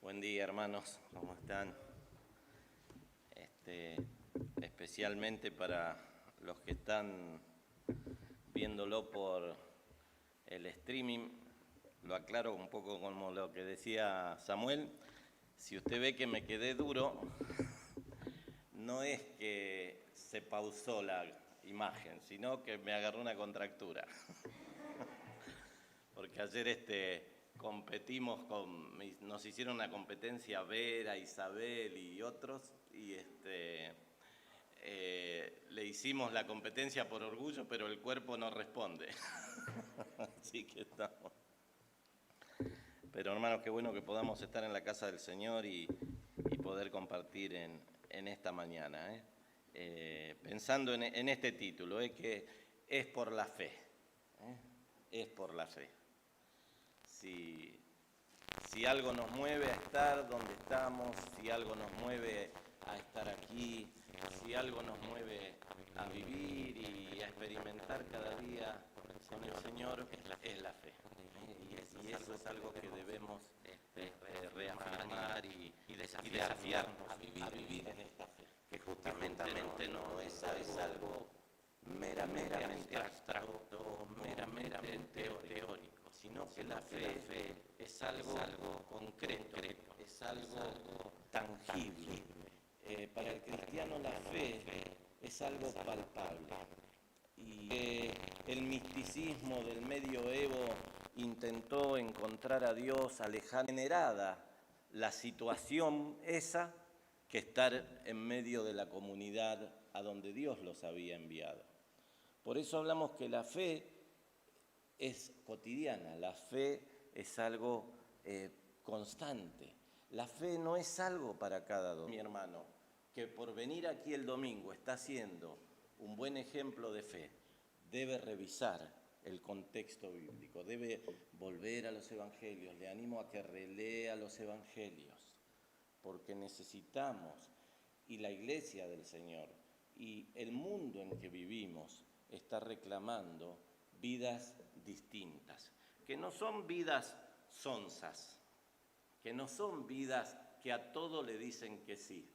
Buen día, hermanos, ¿cómo están? Especialmente para los que están viéndolo por el streaming, lo aclaro un poco como lo que decía Samuel. Si usted ve que me quedé duro, no es que se pausó la imagen, sino que me agarró una contractura. Porque ayer competimos nos hicieron una competencia Vera, Isabel y otros, y le hicimos la competencia por orgullo, pero el cuerpo no responde. Así que estamos. Pero hermanos, qué bueno que podamos estar en la casa del Señor y poder compartir en esta mañana. Pensando en este título, que es por la fe. Es por la fe. Si algo nos mueve a estar donde estamos, si algo nos mueve a estar aquí, si algo nos mueve a vivir y a experimentar cada día con el Señor, es la fe. Y eso es algo que debemos reafirmar y desafiarnos a vivir en esta fe. Que justamente no es algo meramente abstracto, meramente teórico, sino que la fe es algo concreto, es algo tangible. Para el cristiano la fe es algo palpable. Y el misticismo del medioevo intentó encontrar a Dios generada la situación esa que estar en medio de la comunidad a donde Dios los había enviado. Por eso hablamos que la fe es cotidiana, la fe es algo constante. La fe no es algo para cada domingo. Mi hermano, que por venir aquí el domingo está siendo un buen ejemplo de fe, debe revisar el contexto bíblico, debe volver a los evangelios. Le animo a que relea los evangelios, porque necesitamos, y la iglesia del Señor, y el mundo en que vivimos, está reclamando vidas distintas, que no son vidas sonsas, que no son vidas que a todo le dicen que sí.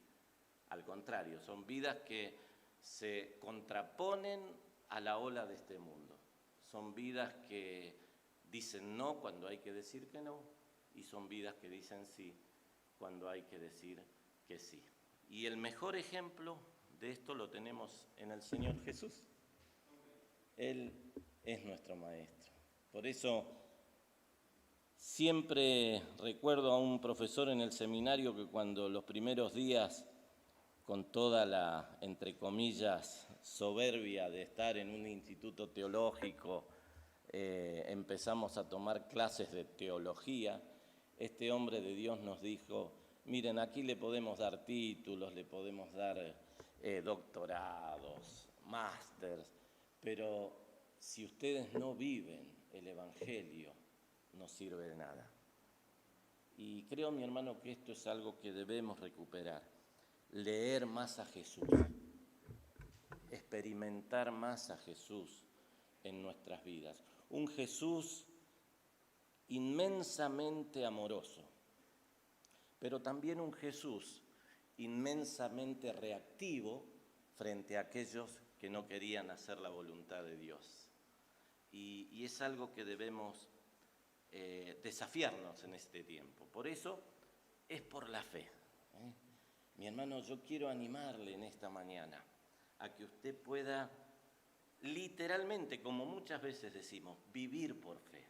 Al contrario, son vidas que se contraponen a la ola de este mundo. Son vidas que dicen no cuando hay que decir que no, y son vidas que dicen sí cuando hay que decir que sí. Y el mejor ejemplo de esto lo tenemos en el Señor Jesús. Él es nuestro Maestro. Por eso siempre recuerdo a un profesor en el seminario que cuando los primeros días, con toda la, entre comillas, soberbia de estar en un instituto teológico, empezamos a tomar clases de teología, este hombre de Dios nos dijo: miren, aquí le podemos dar títulos, le podemos dar doctorados, másters, pero si ustedes no viven el Evangelio, no sirve de nada. Y creo, mi hermano, que esto es algo que debemos recuperar. Leer más a Jesús, experimentar más a Jesús en nuestras vidas. Un Jesús inmensamente amoroso, pero también un Jesús inmensamente reactivo frente a aquellos que no querían hacer la voluntad de Dios. Y es algo que debemos desafiarnos en este tiempo. Por eso es por la fe. Mi hermano, yo quiero animarle en esta mañana a que usted pueda literalmente, como muchas veces decimos, vivir por fe.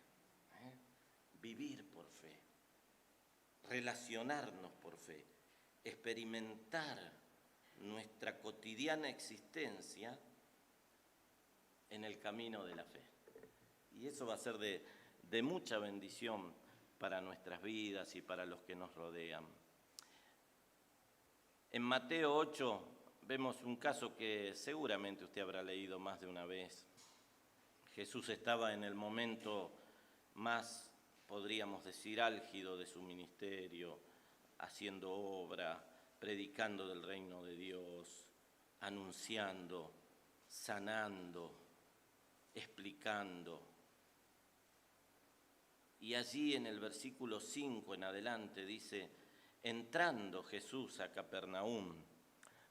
Vivir por fe. Relacionarnos por fe. Experimentar nuestra cotidiana existencia en el camino de la fe. Y eso va a ser de mucha bendición para nuestras vidas y para los que nos rodean. En Mateo 8 vemos un caso que seguramente usted habrá leído más de una vez. Jesús estaba en el momento más, podríamos decir, álgido de su ministerio, haciendo obra, predicando del reino de Dios, anunciando, sanando, explicando. Y allí en el versículo 5 en adelante dice: Entrando Jesús a Capernaum,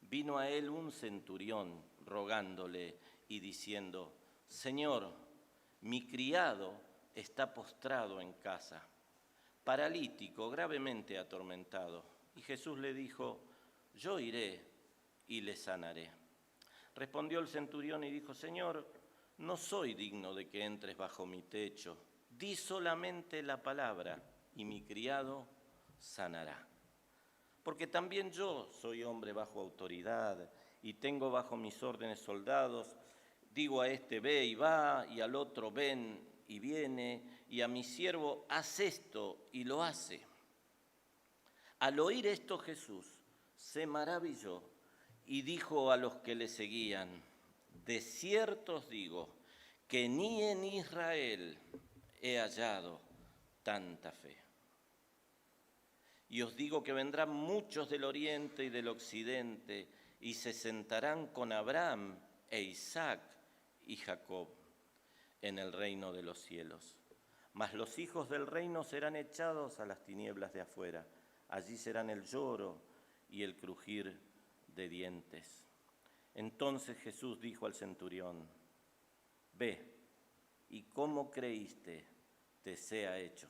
vino a él un centurión rogándole y diciendo: Señor, mi criado está postrado en casa, paralítico, gravemente atormentado. Y Jesús le dijo: yo iré y le sanaré. Respondió el centurión y dijo: Señor, no soy digno de que entres bajo mi techo. Di solamente la palabra y mi criado sanará. Porque también yo soy hombre bajo autoridad y tengo bajo mis órdenes soldados. Digo a este: ve y va, y al otro: ven y viene, y a mi siervo: haz esto, y lo hace. Al oír esto Jesús se maravilló y dijo a los que le seguían: de cierto os digo que ni en Israel he hallado tanta fe. Y os digo que vendrán muchos del oriente y del occidente y se sentarán con Abraham e Isaac y Jacob en el reino de los cielos. Mas los hijos del reino serán echados a las tinieblas de afuera. Allí serán el lloro y el crujir de dientes. Entonces Jesús dijo al centurión: ve, y como creíste, te sea hecho.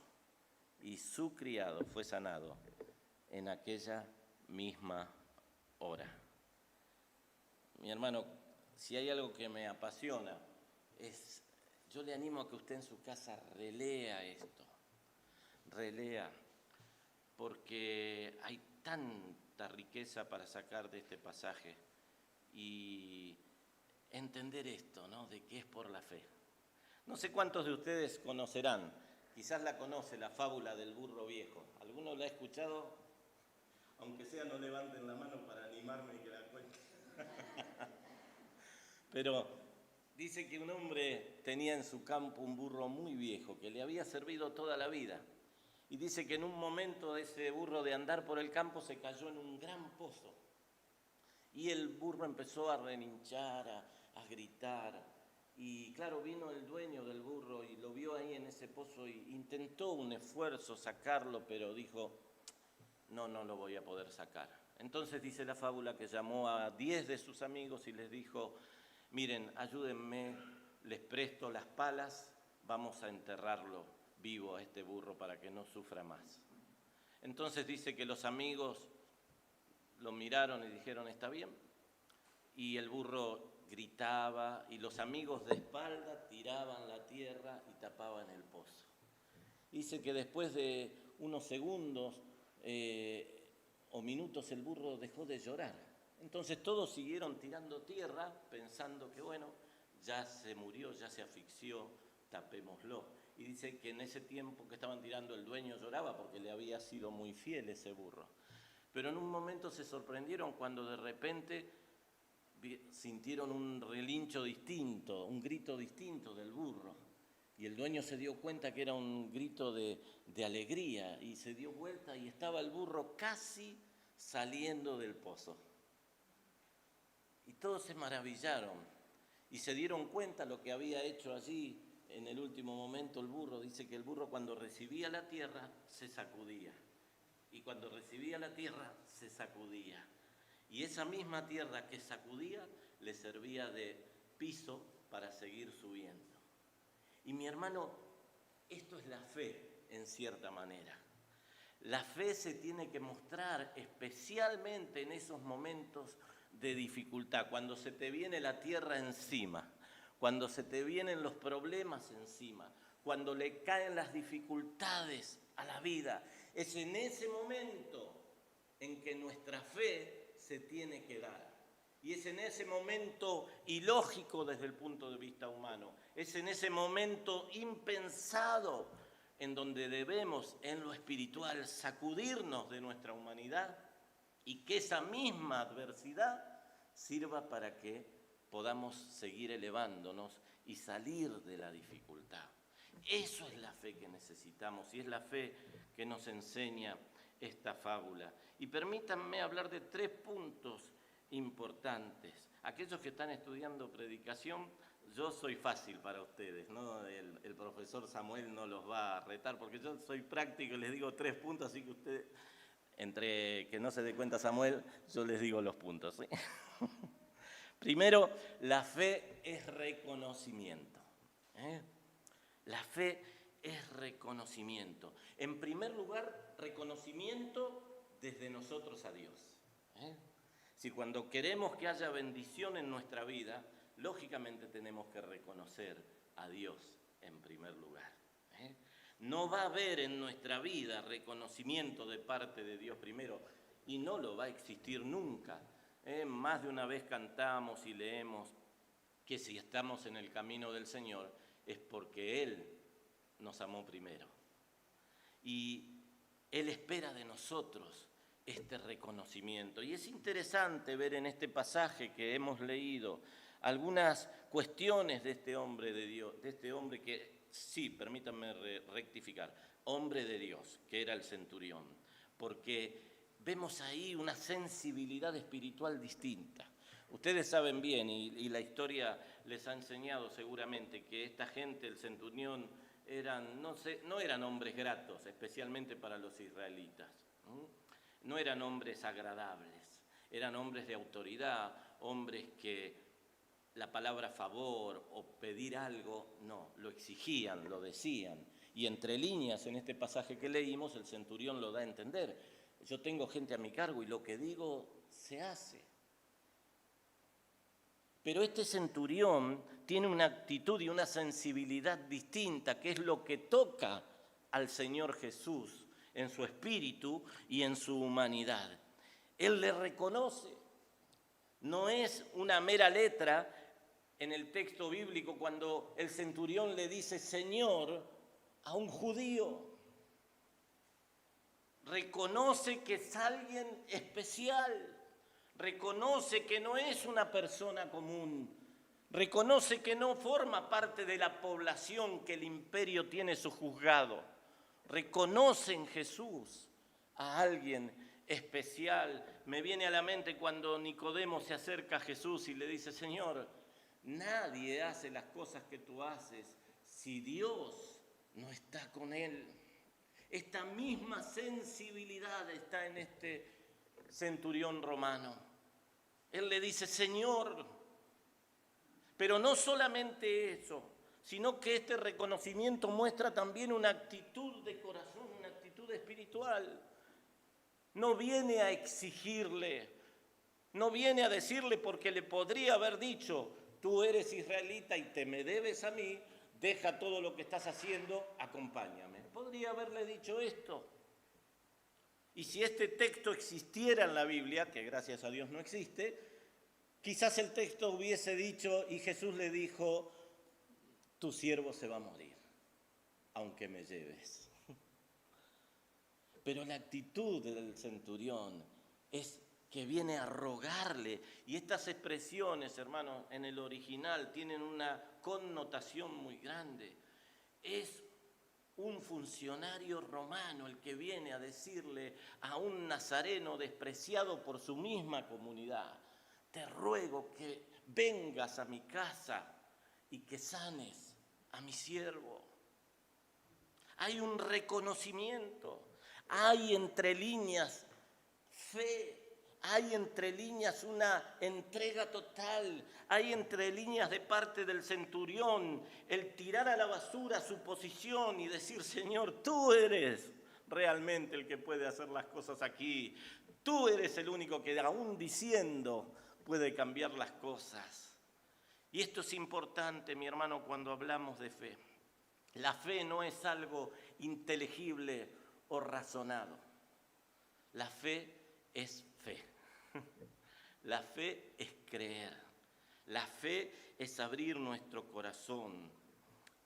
Y su criado fue sanado en aquella misma hora. Mi hermano, si hay algo que me apasiona, yo le animo a que usted en su casa relea esto, porque hay tanta riqueza para sacar de este pasaje y entender esto, ¿no? De que es por la fe. No sé cuántos de ustedes conocerán, quizás la conoce, la fábula del burro viejo. ¿Alguno la ha escuchado? Aunque sea, no levanten la mano para animarme y que la cuente. Pero dice que un hombre tenía en su campo un burro muy viejo que le había servido toda la vida. Y dice que en un momento ese burro de andar por el campo se cayó en un gran pozo. Y el burro empezó a relinchar, a gritar. Y claro, vino el dueño del burro y lo vio ahí en ese pozo e intentó un esfuerzo sacarlo, pero dijo: no lo voy a poder sacar. Entonces dice la fábula que llamó a 10 de sus amigos y les dijo: miren, ayúdenme, les presto las palas, vamos a enterrarlo vivo a este burro para que no sufra más. Entonces dice que los amigos lo miraron y dijeron: está bien. Y el burro gritaba y los amigos de espalda tiraban la tierra y tapaban el pozo. Dice que después de unos segundos o minutos el burro dejó de llorar. Entonces todos siguieron tirando tierra pensando que bueno, ya se murió, ya se asfixió, tapémoslo. Y dice que en ese tiempo que estaban tirando el dueño lloraba porque le había sido muy fiel ese burro. Pero en un momento se sorprendieron cuando de repente sintieron un relincho distinto, un grito distinto del burro. Y el dueño se dio cuenta que era un grito de alegría y se dio vuelta y estaba el burro casi saliendo del pozo. Y todos se maravillaron y se dieron cuenta lo que había hecho allí en el último momento el burro. Dice que el burro cuando recibía la tierra se sacudía y cuando recibía la tierra se sacudía. Y esa misma tierra que sacudía le servía de piso para seguir subiendo. Y mi hermano, esto es la fe en cierta manera. La fe se tiene que mostrar especialmente en esos momentos de dificultad, cuando se te viene la tierra encima, cuando se te vienen los problemas encima, cuando le caen las dificultades a la vida. Es en ese momento en que nuestra fe se tiene que dar. Y es en ese momento ilógico desde el punto de vista humano. Es en ese momento impensado en donde debemos, en lo espiritual, sacudirnos de nuestra humanidad y que esa misma adversidad sirva para que podamos seguir elevándonos y salir de la dificultad. Eso es la fe que necesitamos y es la fe que nos enseña esta fábula. Y permítanme hablar de 3 puntos importantes. Aquellos que están estudiando predicación, yo soy fácil para ustedes, ¿no? El profesor Samuel no los va a retar porque yo soy práctico y les digo 3 puntos, así que ustedes entre que no se dé cuenta Samuel, yo les digo los puntos, ¿sí? Primero, la fe es reconocimiento. La fe es reconocimiento. En primer lugar, reconocimiento desde nosotros a Dios. Si cuando queremos que haya bendición en nuestra vida, lógicamente tenemos que reconocer a Dios en primer lugar. No va a haber en nuestra vida reconocimiento de parte de Dios primero, y no lo va a existir nunca. Más de una vez cantamos y leemos que si estamos en el camino del Señor es porque Él nos amó primero. Y Él espera de nosotros este reconocimiento. Y es interesante ver en este pasaje que hemos leído algunas cuestiones de este hombre de Dios, de este hombre que, sí, permítanme rectificar, hombre de Dios, que era el centurión, porque vemos ahí una sensibilidad espiritual distinta. Ustedes saben bien, y la historia les ha enseñado seguramente, que esta gente, el centurión, no eran hombres gratos, especialmente para los israelitas. No eran hombres agradables, eran hombres de autoridad, hombres que la palabra favor o pedir algo, no, lo exigían, lo decían. Y entre líneas, en este pasaje que leímos, el centurión lo da a entender. Yo tengo gente a mi cargo y lo que digo se hace. Pero este centurión tiene una actitud y una sensibilidad distinta, que es lo que toca al Señor Jesús en su espíritu y en su humanidad. Él le reconoce. No es una mera letra en el texto bíblico cuando el centurión le dice Señor a un judío. Reconoce que es alguien especial. Reconoce que no es una persona común. Reconoce que no forma parte de la población que el imperio tiene sojuzgado. Reconoce en Jesús a alguien especial. Me viene a la mente cuando Nicodemo se acerca a Jesús y le dice, Señor, nadie hace las cosas que tú haces si Dios no está con él. Esta misma sensibilidad está en este centurión romano. Él le dice, Señor, pero no solamente eso, sino que este reconocimiento muestra también una actitud de corazón, una actitud espiritual. No viene a exigirle, no viene a decirle porque le podría haber dicho, tú eres israelita y te me debes a mí, deja todo lo que estás haciendo, acompáñame. Podría haberle dicho esto. Y si este texto existiera en la Biblia, que gracias a Dios no existe, quizás el texto hubiese dicho, y Jesús le dijo, tu siervo se va a morir, aunque me lleves. Pero la actitud del centurión es que viene a rogarle, y estas expresiones, hermanos, en el original tienen una connotación muy grande. Es un funcionario romano el que viene a decirle a un nazareno despreciado por su misma comunidad, te ruego que vengas a mi casa y que sanes a mi siervo. Hay un reconocimiento, hay entre líneas fe, hay entre líneas una entrega total, hay entre líneas de parte del centurión el tirar a la basura su posición y decir, Señor, tú eres realmente el que puede hacer las cosas aquí. Tú eres el único que aún diciendo puede cambiar las cosas. Y esto es importante, mi hermano, cuando hablamos de fe. La fe no es algo inteligible o razonado. La fe es fe. La fe es creer. La fe es abrir nuestro corazón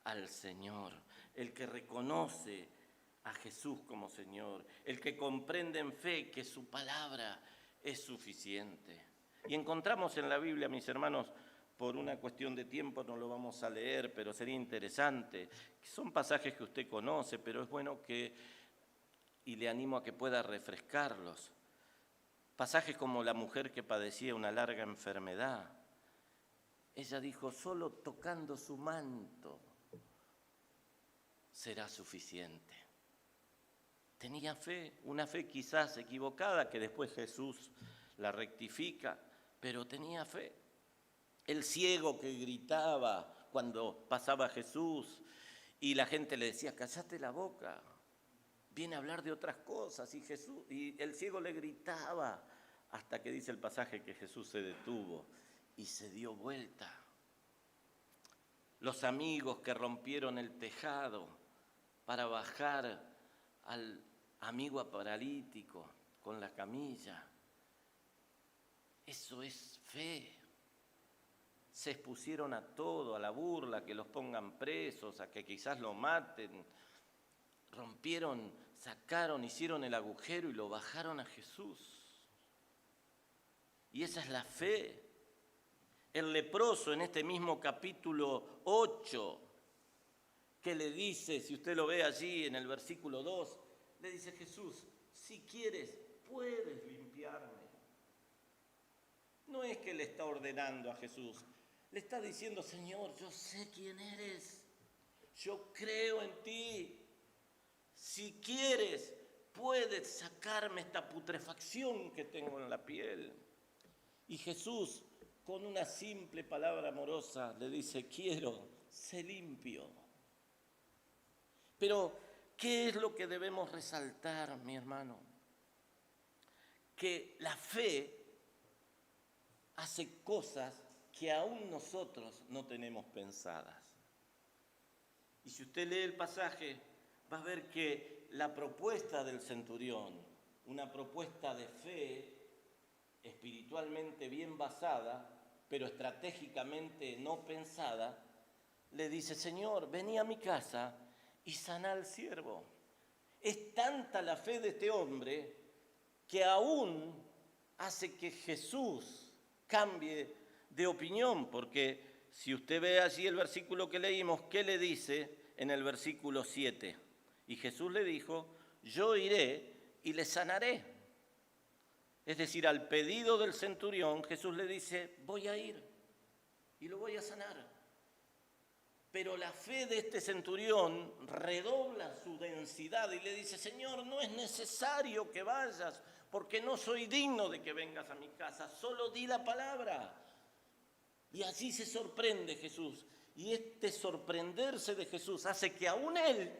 al Señor. El que reconoce a Jesús como Señor. El que comprende en fe que su palabra es suficiente. Y encontramos en la Biblia, mis hermanos, por una cuestión de tiempo no lo vamos a leer, pero sería interesante. Son pasajes que usted conoce, pero es bueno y le animo a que pueda refrescarlos. Pasajes como la mujer que padecía una larga enfermedad. Ella dijo, solo tocando su manto será suficiente. tenía fe, una fe quizás equivocada, que después Jesús la rectifica, pero tenía fe. El ciego que gritaba cuando pasaba Jesús y la gente le decía, cállate la boca, viene a hablar de otras cosas, y el ciego le gritaba, hasta que dice el pasaje que Jesús se detuvo y se dio vuelta. Los amigos que rompieron el tejado para bajar al amigo paralítico con la camilla. Eso es fe. Se expusieron a todo, a la burla, que los pongan presos, a que quizás lo maten. Rompieron, sacaron, hicieron el agujero y lo bajaron a Jesús. Y esa es la fe. El leproso en este mismo capítulo 8, que le dice, si usted lo ve allí en el versículo 2, le dice Jesús, si quieres, puedes limpiarme. No es que le está ordenando a Jesús, le está diciendo, Señor, yo sé quién eres, yo creo en ti. Si quieres, puedes sacarme esta putrefacción que tengo en la piel. Y Jesús, con una simple palabra amorosa, le dice, quiero, sé limpio. Pero, ¿qué es lo que debemos resaltar, mi hermano? Que la fe hace cosas que aún nosotros no tenemos pensadas. Y si usted lee el pasaje, va a ver que la propuesta del centurión, una propuesta de fe espiritualmente bien basada, pero estratégicamente no pensada, le dice, Señor, vení a mi casa y saná al siervo. Es tanta la fe de este hombre que aún hace que Jesús cambie de opinión, porque si usted ve allí el versículo que leímos, ¿qué le dice en el versículo 7? Y Jesús le dijo, yo iré y le sanaré. Es decir, al pedido del centurión, Jesús le dice, voy a ir y lo voy a sanar. Pero la fe de este centurión redobla su densidad y le dice, Señor, no es necesario que vayas, porque no soy digno de que vengas a mi casa, solo di la palabra. Y así se sorprende Jesús. Y este sorprenderse de Jesús hace que aún él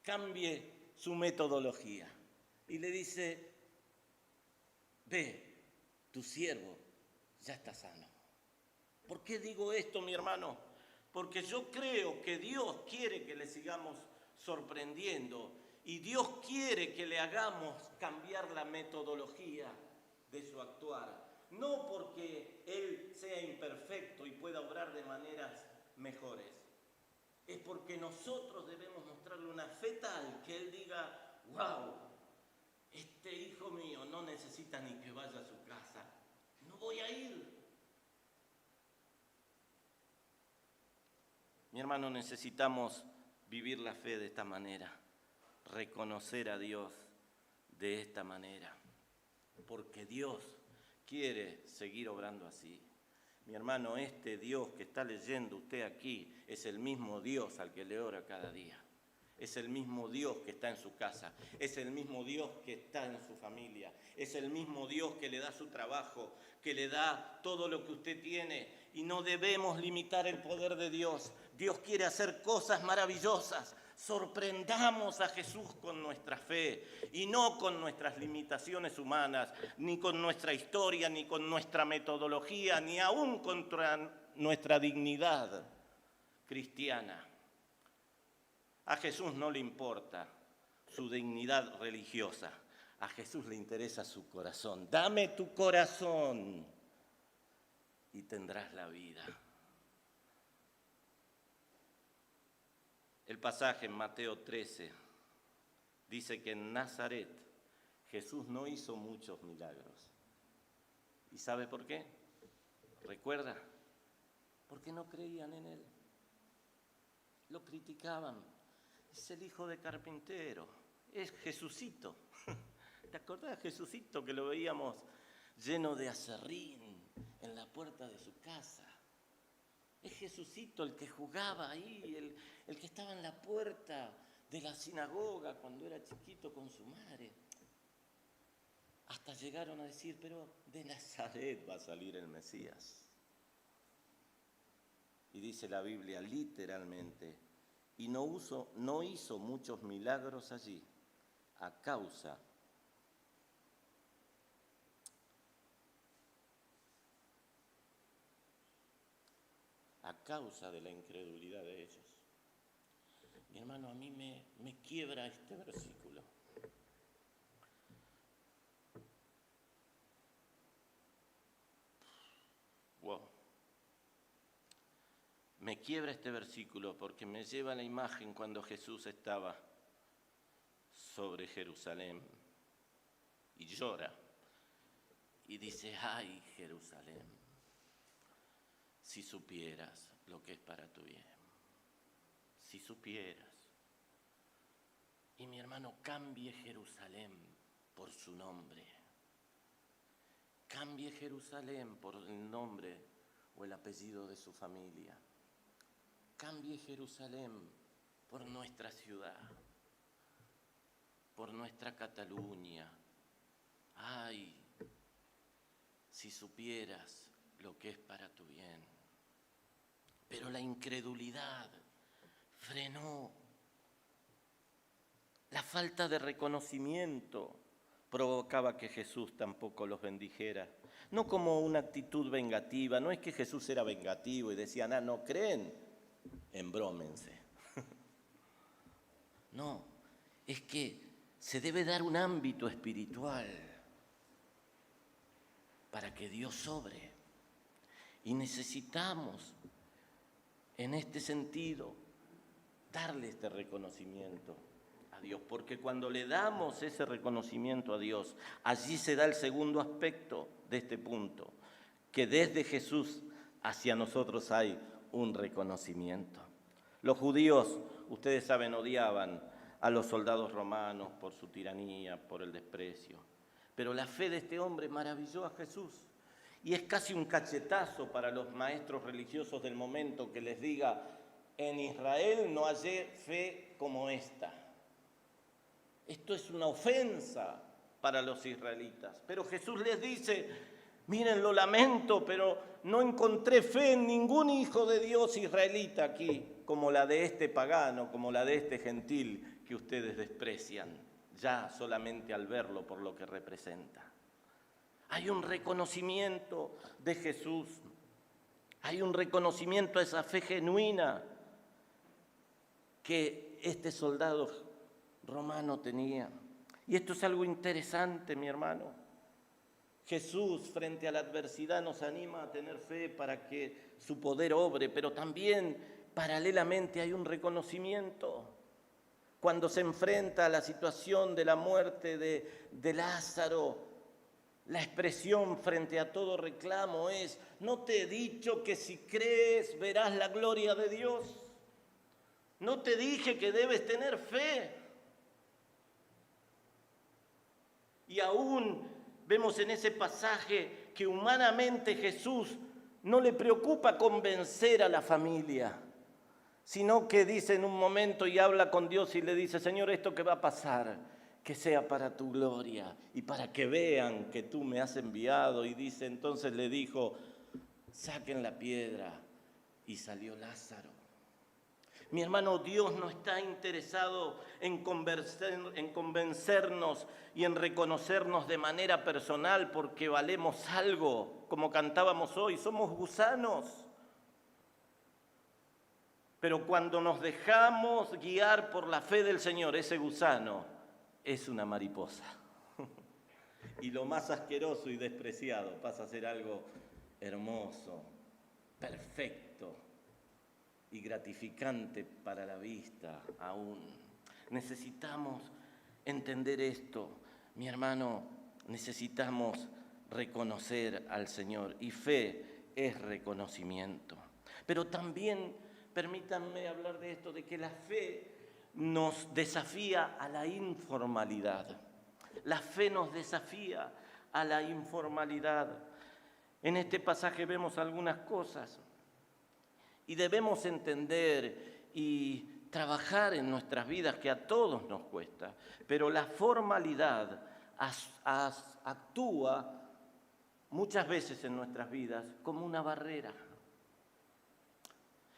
cambie su metodología. Y le dice, ve, tu siervo ya está sano. ¿Por qué digo esto, mi hermano? Porque yo creo que Dios quiere que le sigamos sorprendiendo y Dios quiere que le hagamos cambiar la metodología de su actuar. No porque Él sea imperfecto y pueda obrar de maneras mejores. Es porque nosotros debemos mostrarle una fe tal que Él diga, wow, este hijo mío no necesita ni que vaya a su casa. No voy a ir. Mi hermano, necesitamos vivir la fe de esta manera, reconocer a Dios de esta manera, porque Dios quiere seguir obrando así. Mi hermano, este Dios que está leyendo usted aquí es el mismo Dios al que le ora cada día. Es el mismo Dios que está en su casa, es el mismo Dios que está en su familia, es el mismo Dios que le da su trabajo, que le da todo lo que usted tiene, y no debemos limitar el poder de Dios. Dios quiere hacer cosas maravillosas. Sorprendamos a Jesús con nuestra fe y no con nuestras limitaciones humanas, ni con nuestra historia, ni con nuestra metodología, ni aún contra nuestra dignidad cristiana. A Jesús no le importa su dignidad religiosa, a Jesús le interesa su corazón. Dame tu corazón y tendrás la vida. El pasaje en Mateo 13 dice que en Nazaret Jesús no hizo muchos milagros. ¿Y sabe por qué? ¿Recuerda? Porque no creían en Él. Lo criticaban. Es el hijo de carpintero. Es Jesucito. ¿Te acordás de Jesucito que lo veíamos lleno de aserrín en la puerta de su casa? Es Jesucito el que jugaba ahí, el que estaba en la puerta de la sinagoga cuando era chiquito con su madre. Hasta llegaron a decir, pero de Nazaret va a salir el Mesías. Y dice la Biblia literalmente, y no hizo muchos milagros allí a causa de la incredulidad de ellos. Mi hermano, a mí me quiebra este versículo. Wow. Me quiebra este versículo porque me lleva a la imagen cuando Jesús estaba sobre Jerusalén y llora y dice, ay Jerusalén, si supieras lo que es para tu bien, si supieras. Y mi hermano, cambie Jerusalén por su nombre. Cambie Jerusalén por el nombre o el apellido de su familia. Cambie Jerusalén por nuestra ciudad, por nuestra Cataluña. Ay, si supieras lo que es para tu bien. Pero la incredulidad frenó. La falta de reconocimiento provocaba que Jesús tampoco los bendijera. No como una actitud vengativa, no es que Jesús era vengativo y decía, no creen, embrómense. No, es que se debe dar un ámbito espiritual para que Dios sobre. Y necesitamos, en este sentido, darle este reconocimiento a Dios, porque cuando le damos ese reconocimiento a Dios, allí se da el segundo aspecto de este punto, que desde Jesús hacia nosotros hay un reconocimiento. Los judíos, ustedes saben, odiaban a los soldados romanos por su tiranía, por el desprecio, pero la fe de este hombre maravilló a Jesús. Y es casi un cachetazo para los maestros religiosos del momento que les diga, en Israel no hallé fe como esta. Esto es una ofensa para los israelitas. Pero Jesús les dice, miren, lo lamento, pero no encontré fe en ningún hijo de Dios israelita aquí, como la de este pagano, como la de este gentil que ustedes desprecian, ya solamente al verlo por lo que representa. Hay un reconocimiento de Jesús, hay un reconocimiento a esa fe genuina que este soldado romano tenía. Y esto es algo interesante, mi hermano. Jesús, frente a la adversidad, nos anima a tener fe para que su poder obre, pero también, paralelamente, hay un reconocimiento. Cuando se enfrenta a la situación de la muerte de Lázaro, la expresión frente a todo reclamo es, ¿no te he dicho que si crees verás la gloria de Dios? ¿No te dije que debes tener fe? Y aún vemos en ese pasaje que humanamente Jesús no le preocupa convencer a la familia, sino que dice en un momento y habla con Dios y le dice, Señor, esto que va a pasar, que sea para tu gloria y para que vean que tú me has enviado. Y dice, entonces le dijo, saquen la piedra, y salió Lázaro. Mi hermano, Dios no está interesado en convencernos y en reconocernos de manera personal porque valemos algo, como cantábamos hoy, somos gusanos. Pero cuando nos dejamos guiar por la fe del Señor, ese gusano es una mariposa. Y lo más asqueroso y despreciado pasa a ser algo hermoso, perfecto y gratificante para la vista aún. Necesitamos entender esto, mi hermano, necesitamos reconocer al Señor y fe es reconocimiento. Pero también, permítanme hablar de esto, de que la fe nos desafía a la informalidad. La fe nos desafía a la informalidad. En este pasaje vemos algunas cosas y debemos entender y trabajar en nuestras vidas, que a todos nos cuesta, pero la formalidad actúa muchas veces en nuestras vidas como una barrera.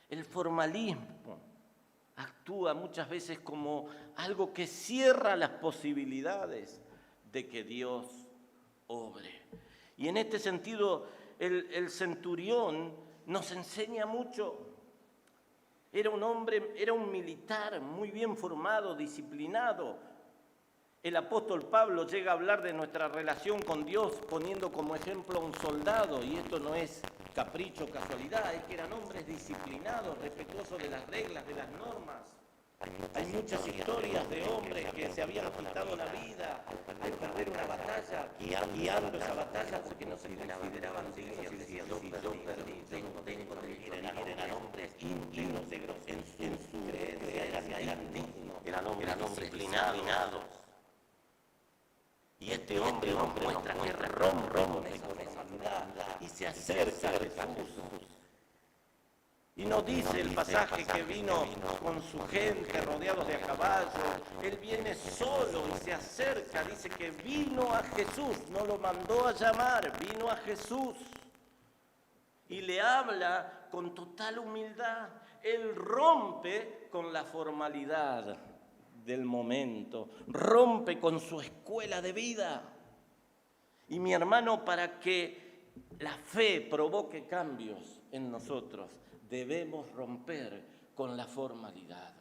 El formalismo actúa muchas veces como algo que cierra las posibilidades de que Dios obre. Y en este sentido, el centurión nos enseña mucho. Era un hombre, era un militar muy bien formado, disciplinado. El apóstol Pablo llega a hablar de nuestra relación con Dios poniendo como ejemplo a un soldado, y esto no es capricho, casualidad, es que eran hombres disciplinados, respetuosos de las reglas, de las normas. Hay muchas historias de hombres que se habían quitado la vida al perder una batalla, guiando esa batalla porque no se consideraban dignos, y decían, si yo perdí, tengo que ir. Eran hombres íntegros en su creencia, eran dignos, eran hombres disciplinados. Y este hombre nos muestra que rompe con esa formalidad y se acerca a Jesús. Y nos dice el pasaje que vino con su gente rodeados de a caballo. Él viene solo y se acerca, dice que vino a Jesús, no lo mandó a llamar, vino a Jesús. Y le habla con total humildad. Él rompe con la formalidad del momento, rompe con su escuela de vida. Y mi hermano, para que la fe provoque cambios en nosotros, debemos romper con la formalidad.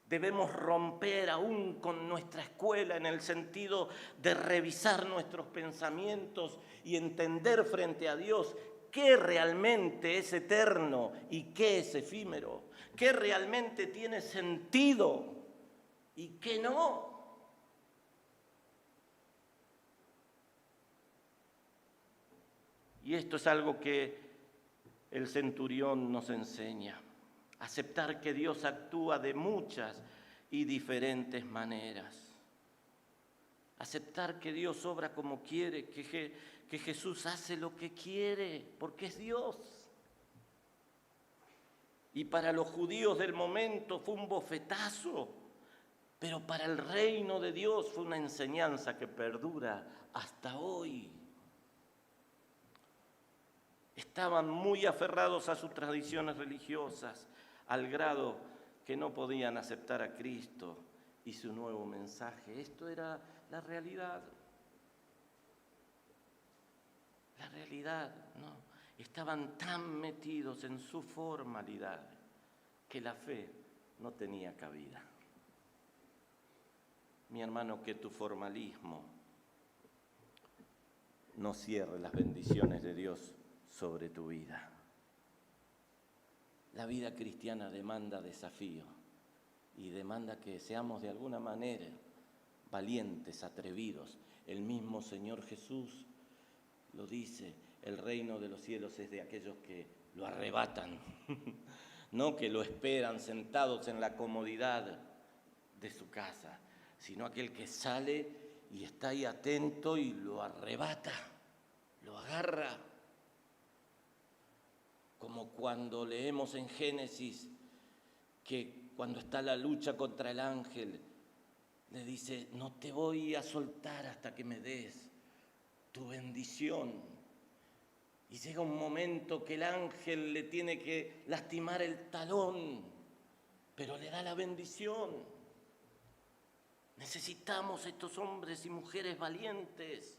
Debemos romper aún con nuestra escuela en el sentido de revisar nuestros pensamientos y entender frente a Dios qué realmente es eterno y qué es efímero, qué realmente tiene sentido y qué no. Y esto es algo que el centurión nos enseña. Aceptar que Dios actúa de muchas y diferentes maneras. Aceptar que Dios obra como quiere, que Jesús hace lo que quiere, porque es Dios. Y para los judíos del momento fue un bofetazo, pero para el reino de Dios fue una enseñanza que perdura hasta hoy. Estaban muy aferrados a sus tradiciones religiosas, al grado que no podían aceptar a Cristo y su nuevo mensaje. Esto era la realidad. La realidad, ¿no? Estaban tan metidos en su formalidad que la fe no tenía cabida. Mi hermano, que tu formalismo no cierre las bendiciones de Dios sobre tu vida. La vida cristiana demanda desafío y demanda que seamos de alguna manera valientes, atrevidos. El mismo Señor Jesús lo dice, el reino de los cielos es de aquellos que lo arrebatan, no que lo esperan sentados en la comodidad de su casa, sino aquel que sale y está ahí atento y lo arrebata, lo agarra. Como cuando leemos en Génesis que cuando está la lucha contra el ángel, le dice, no te voy a soltar hasta que me des tu bendición. Y llega un momento que el ángel le tiene que lastimar el talón, pero le da la bendición. Necesitamos estos hombres y mujeres valientes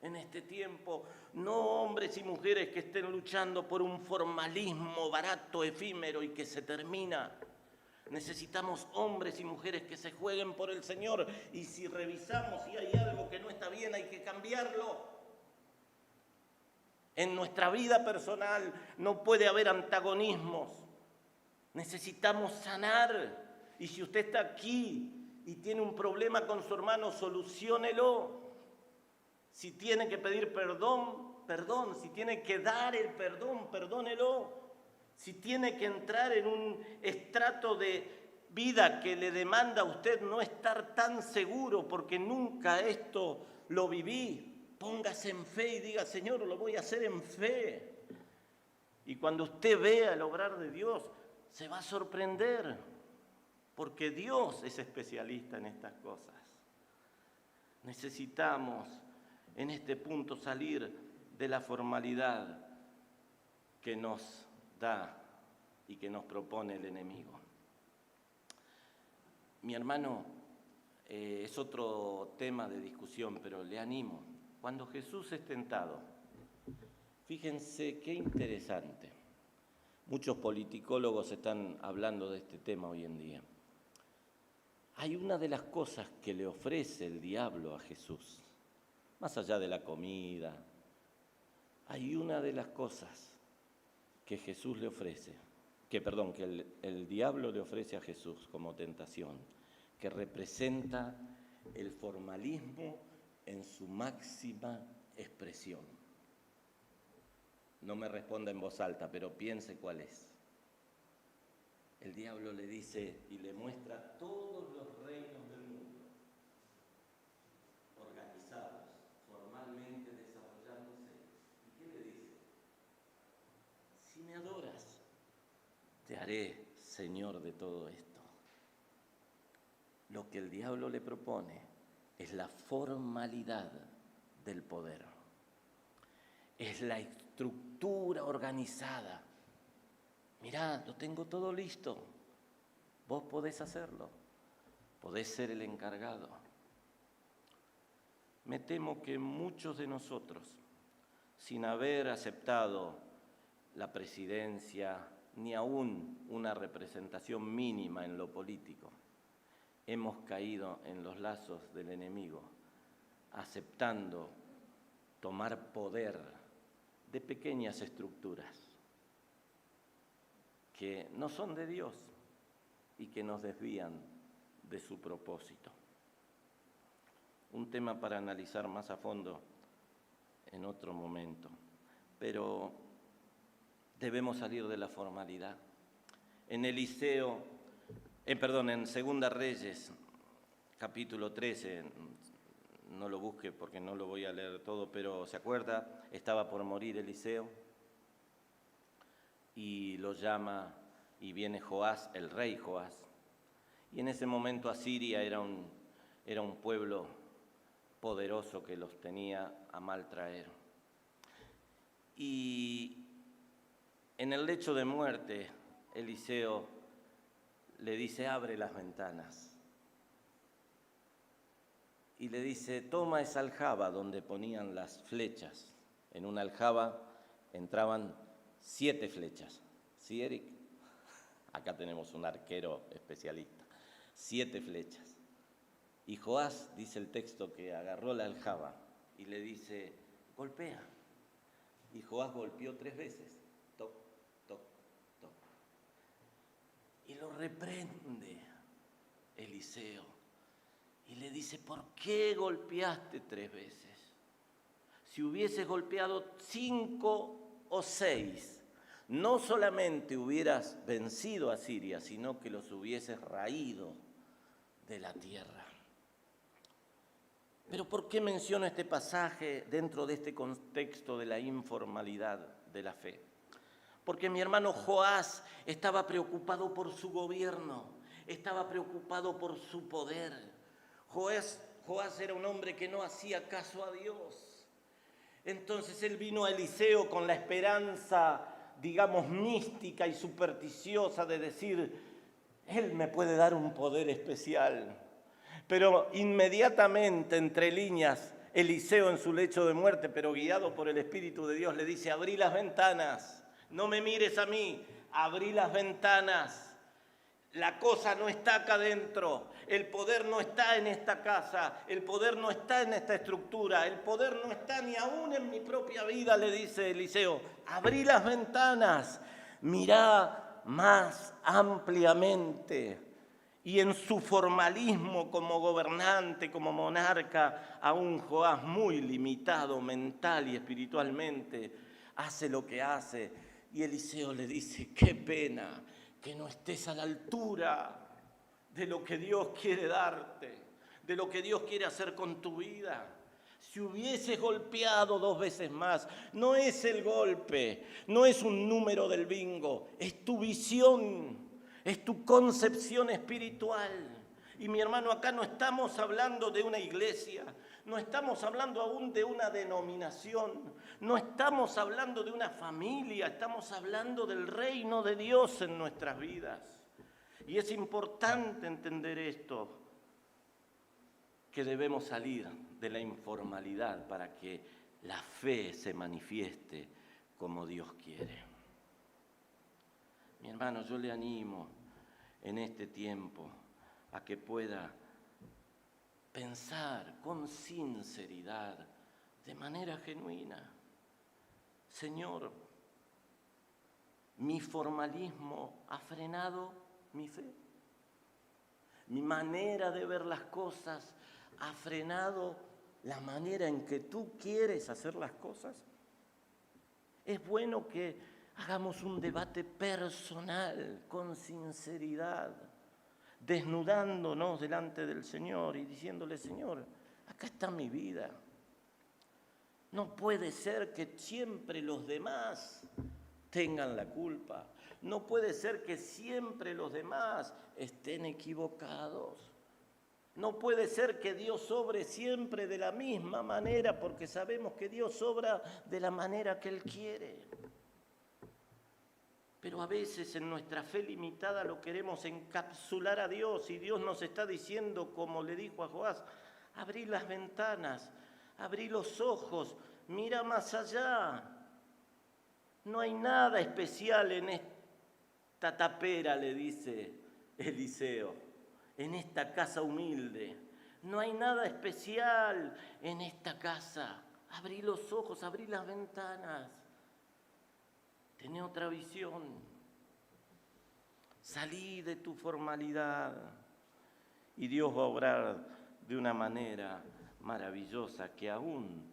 en este tiempo, no hombres y mujeres que estén luchando por un formalismo barato, efímero y que se termina. Necesitamos hombres y mujeres que se jueguen por el Señor, y si revisamos si hay algo que no está bien hay que cambiarlo. En nuestra vida personal no puede haber antagonismos. Necesitamos sanar, y si usted está aquí y tiene un problema con su hermano, soluciónelo. Si tiene que pedir perdón, perdón. Si tiene que dar el perdón, perdónelo. Si tiene que entrar en un estrato de vida que le demanda a usted no estar tan seguro porque nunca esto lo viví, póngase en fe y diga, Señor, lo voy a hacer en fe. Y cuando usted vea el obrar de Dios, se va a sorprender. porque Dios es especialista en estas cosas. Necesitamos en este punto salir de la formalidad que nos da y que nos propone el enemigo. Mi hermano, es otro tema de discusión, pero le animo. Cuando Jesús es tentado, fíjense qué interesante. Muchos politicólogos están hablando de este tema hoy en día. Hay una de las cosas que le ofrece el diablo a Jesús, más allá de la comida, hay una de las cosas que Jesús le ofrece, que el diablo le ofrece a Jesús como tentación, que representa el formalismo en su máxima expresión. No me responda en voz alta, pero piense cuál es. El diablo le dice y le muestra todos los reinos del mundo, organizados, formalmente desarrollándose. ¿Y qué le dice? Si me adoras, te haré Señor de todo esto. Lo que el diablo le propone es la formalidad del poder. Es la estructura organizada. Mirá, lo tengo todo listo. Vos podés hacerlo. Podés ser el encargado. Me temo que muchos de nosotros, sin haber aceptado la presidencia, ni aún una representación mínima en lo político, hemos caído en los lazos del enemigo, aceptando tomar poder de pequeñas estructuras que no son de Dios y que nos desvían de su propósito. Un tema para analizar más a fondo en otro momento, pero debemos salir de la formalidad. En en Segunda Reyes, capítulo 13, no lo busque porque no lo voy a leer todo, pero ¿se acuerda? Estaba por morir Eliseo y lo llama y viene Joás, el rey Joás. Y en ese momento Asiria era un pueblo poderoso que los tenía a mal traer. Y en el lecho de muerte, Eliseo le dice, abre las ventanas. Y le dice, toma esa aljaba donde ponían las flechas. En una aljaba entraban 7 flechas. ¿Sí, Eric? Acá tenemos un arquero especialista. 7 flechas. Y Joás, dice el texto, que agarró la aljaba y le dice, golpea. Y Joás golpeó 3 veces. Toc, toc, toc. Y lo reprende Eliseo. Y le dice, ¿por qué golpeaste 3 veces? Si hubieses golpeado 5 o 6, no solamente hubieras vencido a Siria, sino que los hubieses raído de la tierra. Pero ¿por qué menciono este pasaje dentro de este contexto de la informalidad de la fe? Porque mi hermano Joás estaba preocupado por su gobierno, estaba preocupado por su poder. Joás era un hombre que no hacía caso a Dios. Entonces él vino a Eliseo con la esperanza, digamos, mística y supersticiosa de decir, él me puede dar un poder especial. Pero inmediatamente, entre líneas, Eliseo en su lecho de muerte, pero guiado por el Espíritu de Dios, le dice, abrí las ventanas, no me mires a mí, abrí las ventanas. La cosa no está acá adentro, el poder no está en esta casa, el poder no está en esta estructura, el poder no está ni aún en mi propia vida, le dice Eliseo. Abrí las ventanas, mirá más ampliamente. Y en su formalismo como gobernante, como monarca, a un Joás muy limitado mental y espiritualmente, hace lo que hace. Y Eliseo le dice, qué pena que no estés a la altura de lo que Dios quiere darte, de lo que Dios quiere hacer con tu vida. Si hubieses golpeado 2 veces más, no es el golpe, no es un número del bingo, es tu visión. es tu concepción espiritual. Y mi hermano, acá no estamos hablando de una iglesia, no estamos hablando aún de una denominación, no estamos hablando de una familia, estamos hablando del reino de Dios en nuestras vidas. Y es importante entender esto, que debemos salir de la informalidad para que la fe se manifieste como Dios quiere. Mi hermano, yo le animo en este tiempo a que pueda pensar con sinceridad, de manera genuina: Señor, mi formalismo ha frenado mi fe. Mi manera de ver las cosas ha frenado la manera en que tú quieres hacer las cosas. Es bueno que hagamos un debate personal, con sinceridad, desnudándonos delante del Señor y diciéndole: Señor, acá está mi vida. No puede ser que siempre los demás tengan la culpa. No puede ser que siempre los demás estén equivocados. No puede ser que Dios obre siempre de la misma manera, porque sabemos que Dios obra de la manera que Él quiere. Pero a veces en nuestra fe limitada lo queremos encapsular a Dios, y Dios nos está diciendo, como le dijo a Joás: abrí las ventanas, abrí los ojos, mira más allá. No hay nada especial en esta tapera, le dice Eliseo, en esta casa humilde. No hay nada especial en esta casa. Abrí los ojos, abrí las ventanas. Tené otra visión. Salí de tu formalidad y Dios va a obrar de una manera maravillosa que aún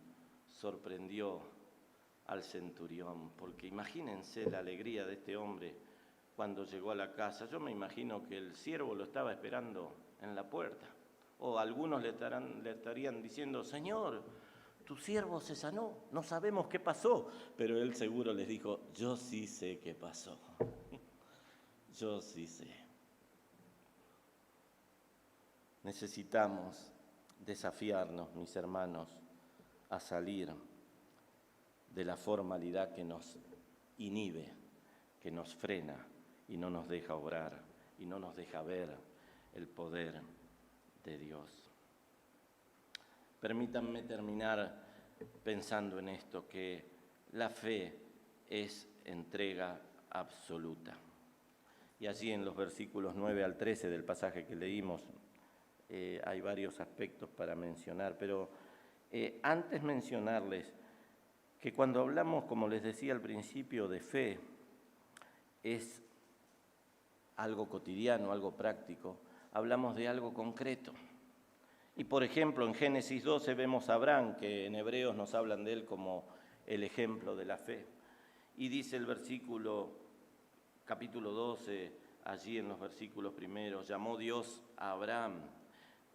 sorprendió al centurión. Porque imagínense la alegría de este hombre cuando llegó a la casa. Yo me imagino que el siervo lo estaba esperando en la puerta. O algunos le estarían diciendo: Señor, tu siervo se sanó, no sabemos qué pasó. Pero él seguro les dijo: yo sí sé qué pasó. Yo sí sé. Necesitamos desafiarnos, mis hermanos, a salir de la formalidad que nos inhibe, que nos frena y no nos deja obrar y no nos deja ver el poder de Dios. Permítanme terminar pensando en esto, que la fe es entrega absoluta. Y allí en los versículos 9 al 13 del pasaje que leímos hay varios aspectos para mencionar, pero antes mencionarles que cuando hablamos, como les decía al principio, de fe, es algo cotidiano, algo práctico, hablamos de algo concreto. Y por ejemplo, en Génesis 12 vemos a Abraham, que en Hebreos nos hablan de él como el ejemplo de la fe. Y dice el capítulo 12, allí en los versículos primeros: llamó Dios a Abraham.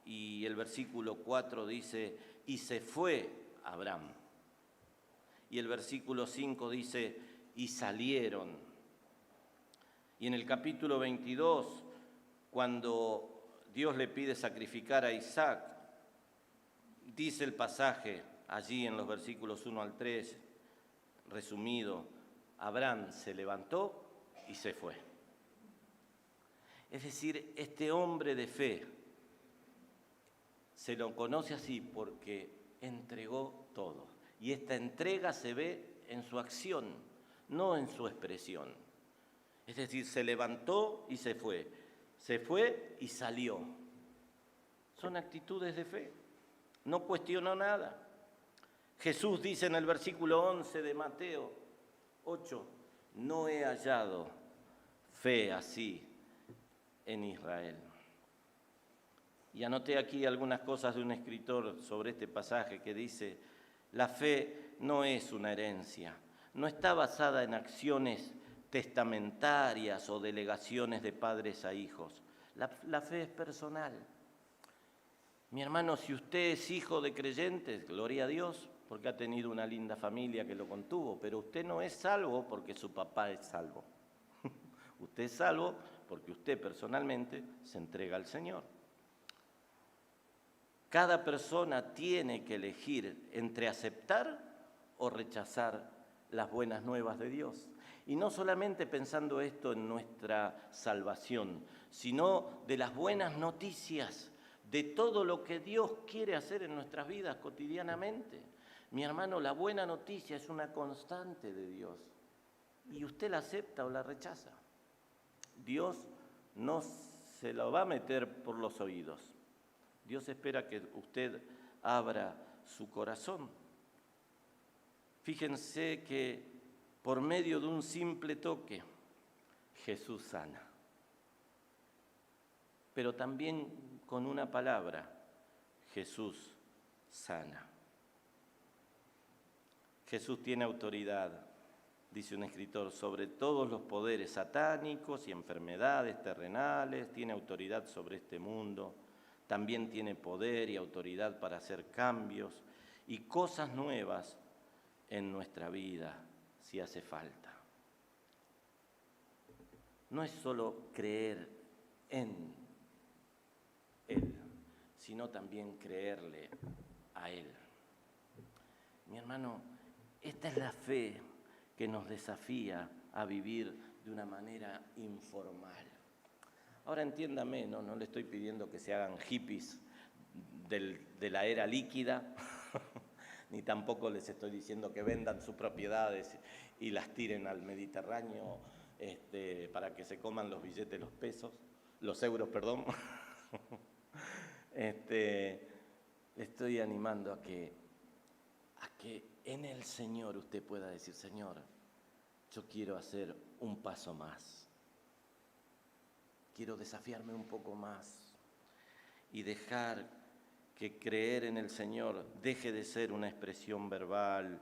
Y el versículo 4 dice: y se fue Abraham. Y el versículo 5 dice: y salieron. Y en el capítulo 22, cuando Dios le pide sacrificar a Isaac, dice el pasaje allí en los versículos 1 al 3, resumido: Abraham se levantó y se fue. Es decir, este hombre de fe se lo conoce así porque entregó todo. Y esta entrega se ve en su acción, no en su expresión. Es decir, se levantó y se fue. Se fue y salió. Son actitudes de fe. No cuestionó nada. Jesús dice en el versículo 11 de Mateo 8: no he hallado fe así en Israel. Y anoté aquí algunas cosas de un escritor sobre este pasaje que dice: la fe no es una herencia, no está basada en acciones testamentarias o delegaciones de padres a hijos. La fe es personal. Mi hermano, si usted es hijo de creyentes, gloria a Dios, porque ha tenido una linda familia que lo contuvo, pero usted no es salvo porque su papá es salvo. Usted es salvo porque usted personalmente se entrega al Señor. Cada persona tiene que elegir entre aceptar o rechazar las buenas nuevas de Dios. Y no solamente pensando esto en nuestra salvación, sino de las buenas noticias, de todo lo que Dios quiere hacer en nuestras vidas cotidianamente. Mi hermano, la buena noticia es una constante de Dios. Y usted la acepta o la rechaza. Dios no se lo va a meter por los oídos. Dios espera que usted abra su corazón. Fíjense que por medio de un simple toque, Jesús sana. Pero también con una palabra, Jesús sana. Jesús tiene autoridad, dice un escritor, sobre todos los poderes satánicos y enfermedades terrenales, tiene autoridad sobre este mundo. También tiene poder y autoridad para hacer cambios y cosas nuevas en nuestra vida, si hace falta. No es solo creer en Él, sino también creerle a Él. Mi hermano, esta es la fe que nos desafía a vivir de una manera informal. Ahora entiéndame, no le estoy pidiendo que se hagan hippies de la era líquida, ni tampoco les estoy diciendo que vendan sus propiedades y las tiren al Mediterráneo para que se coman los billetes, los euros, perdón. Le estoy animando a que en el Señor usted pueda decir, Señor, yo quiero hacer un paso más. Quiero desafiarme un poco más y dejar que creer en el Señor deje de ser una expresión verbal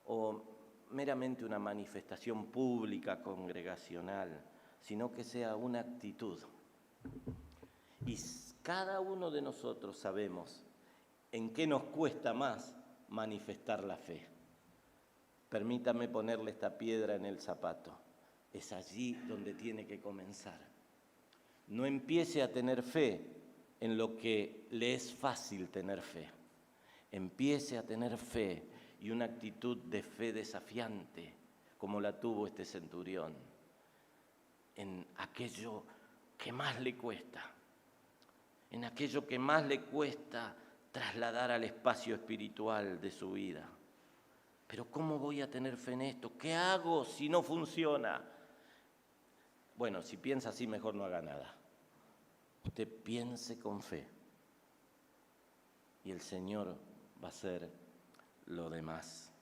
o meramente una manifestación pública, congregacional, sino que sea una actitud. Y cada uno de nosotros sabemos en qué nos cuesta más manifestar la fe. Permítame ponerle esta piedra en el zapato. Es allí donde tiene que comenzar. No empiece a tener fe en lo que le es fácil tener fe. Empiece a tener fe y una actitud de fe desafiante, como la tuvo este centurión, en aquello que más le cuesta, en aquello que más le cuesta trasladar al espacio espiritual de su vida. Pero ¿cómo voy a tener fe en esto? ¿Qué hago si no funciona? Bueno, si piensa así, mejor no haga nada. Usted piense con fe y el Señor va a hacer lo demás.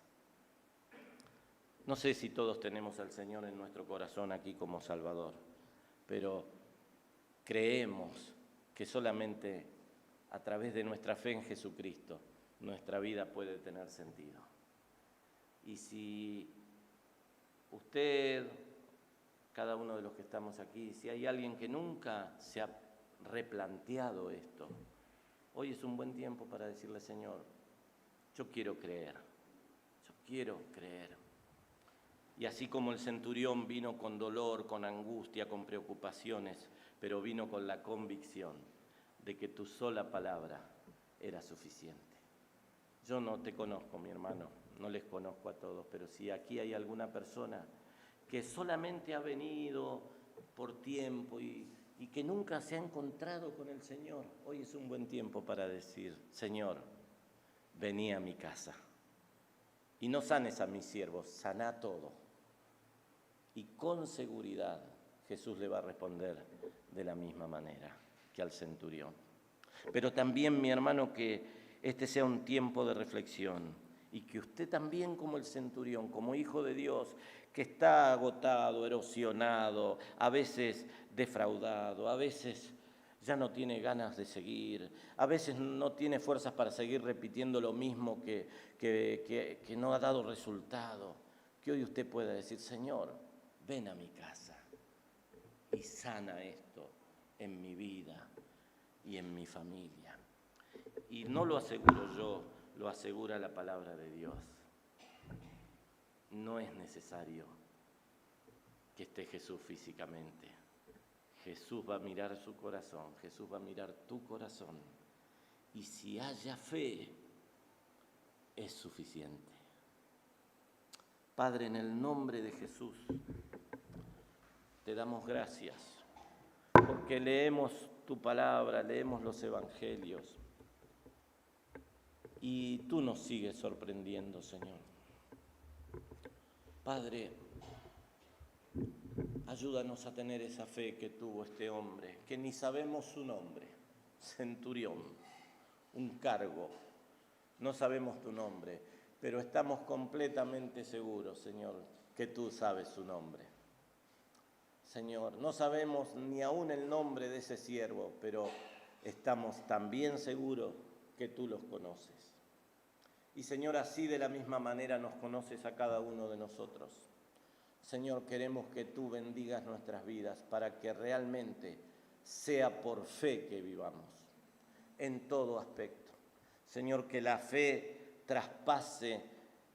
No sé si todos tenemos al Señor en nuestro corazón aquí como Salvador, pero creemos que solamente a través de nuestra fe en Jesucristo nuestra vida puede tener sentido. Y si usted, cada uno de los que estamos aquí, si hay alguien que nunca se ha replanteado esto, hoy es un buen tiempo para decirle, Señor, yo quiero creer. Y así como el centurión vino con dolor, con angustia, con preocupaciones, pero vino con la convicción de que tu sola palabra era suficiente. Yo no te conozco, mi hermano, no les conozco a todos, pero si aquí hay alguna persona que solamente ha venido por tiempo y que nunca se ha encontrado con el Señor, hoy es un buen tiempo para decir, Señor, vení a mi casa y no sanes a mis siervos, saná todo. Y con seguridad Jesús le va a responder de la misma manera que al centurión. Pero también, mi hermano, que este sea un tiempo de reflexión y que usted también, como el centurión, como hijo de Dios, que está agotado, erosionado, a veces defraudado, a veces ya no tiene ganas de seguir, a veces no tiene fuerzas para seguir repitiendo lo mismo que no ha dado resultado, que hoy usted pueda decir, Señor, ven a mi casa y sana esto en mi vida y en mi familia. Y no lo aseguro yo, lo asegura la palabra de Dios. No es necesario que esté Jesús físicamente. Jesús va a mirar su corazón, Jesús va a mirar tu corazón. Y si haya fe, es suficiente. Padre, en el nombre de Jesús, te damos gracias, porque leemos tu palabra, leemos los evangelios, y tú nos sigues sorprendiendo, Señor. Padre, ayúdanos a tener esa fe que tuvo este hombre, que ni sabemos su nombre, centurión, un cargo, no sabemos tu nombre, pero estamos completamente seguros, Señor, que tú sabes su nombre. Señor, no sabemos ni aún el nombre de ese siervo, pero estamos también seguros que tú los conoces. Y Señor, así de la misma manera nos conoces a cada uno de nosotros. Señor, queremos que tú bendigas nuestras vidas para que realmente sea por fe que vivamos, en todo aspecto. Señor, que la fe traspase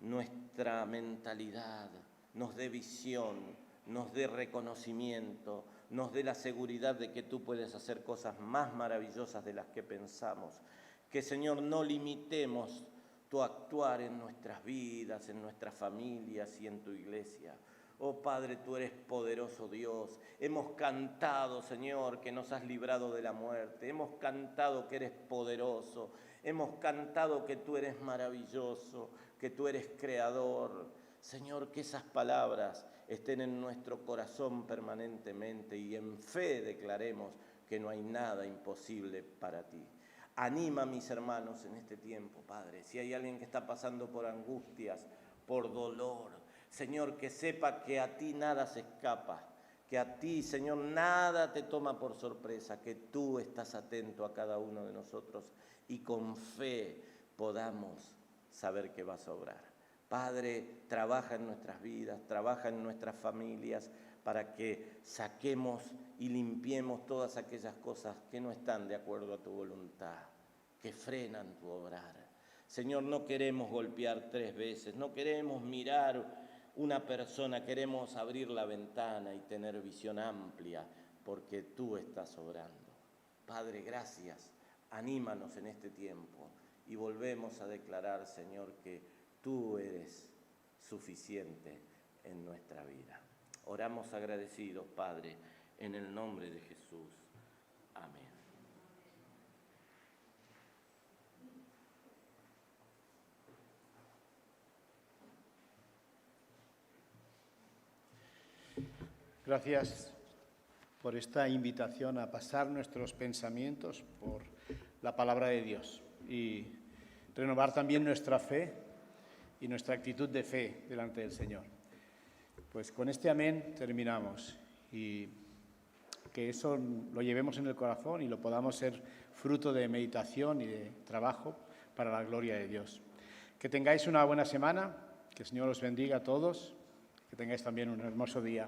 nuestra mentalidad, nos dé visión, nos dé reconocimiento, nos dé la seguridad de que tú puedes hacer cosas más maravillosas de las que pensamos. Que, Señor, no limitemos tu actuar en nuestras vidas, en nuestras familias y en tu iglesia. Oh Padre, tú eres poderoso Dios. Hemos cantado, Señor, que nos has librado de la muerte. Hemos cantado que eres poderoso. Hemos cantado que tú eres maravilloso, que tú eres creador. Señor, que esas palabras estén en nuestro corazón permanentemente y en fe declaremos que no hay nada imposible para ti. Anima a mis hermanos en este tiempo, Padre. Si hay alguien que está pasando por angustias, por dolor, Señor, que sepa que a ti nada se escapa, que a ti, Señor, nada te toma por sorpresa, que tú estás atento a cada uno de nosotros y con fe podamos saber que vas a obrar. Padre, trabaja en nuestras vidas, trabaja en nuestras familias para que saquemos y limpiemos todas aquellas cosas que no están de acuerdo a tu voluntad, que frenan tu obrar. Señor, no queremos golpear 3 veces, no queremos mirar una persona, queremos abrir la ventana y tener visión amplia, porque tú estás obrando. Padre, gracias, anímanos en este tiempo y volvemos a declarar, Señor, que tú eres suficiente en nuestra vida. Oramos agradecidos, Padre, en el nombre de Jesús. Amén. Gracias por esta invitación a pasar nuestros pensamientos por la palabra de Dios y renovar también nuestra fe y nuestra actitud de fe delante del Señor. Pues con este amén terminamos y que eso lo llevemos en el corazón y lo podamos ser fruto de meditación y de trabajo para la gloria de Dios. Que tengáis una buena semana, que el Señor os bendiga a todos, que tengáis también un hermoso día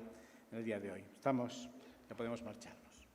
en el día de hoy. Ya podemos marcharnos.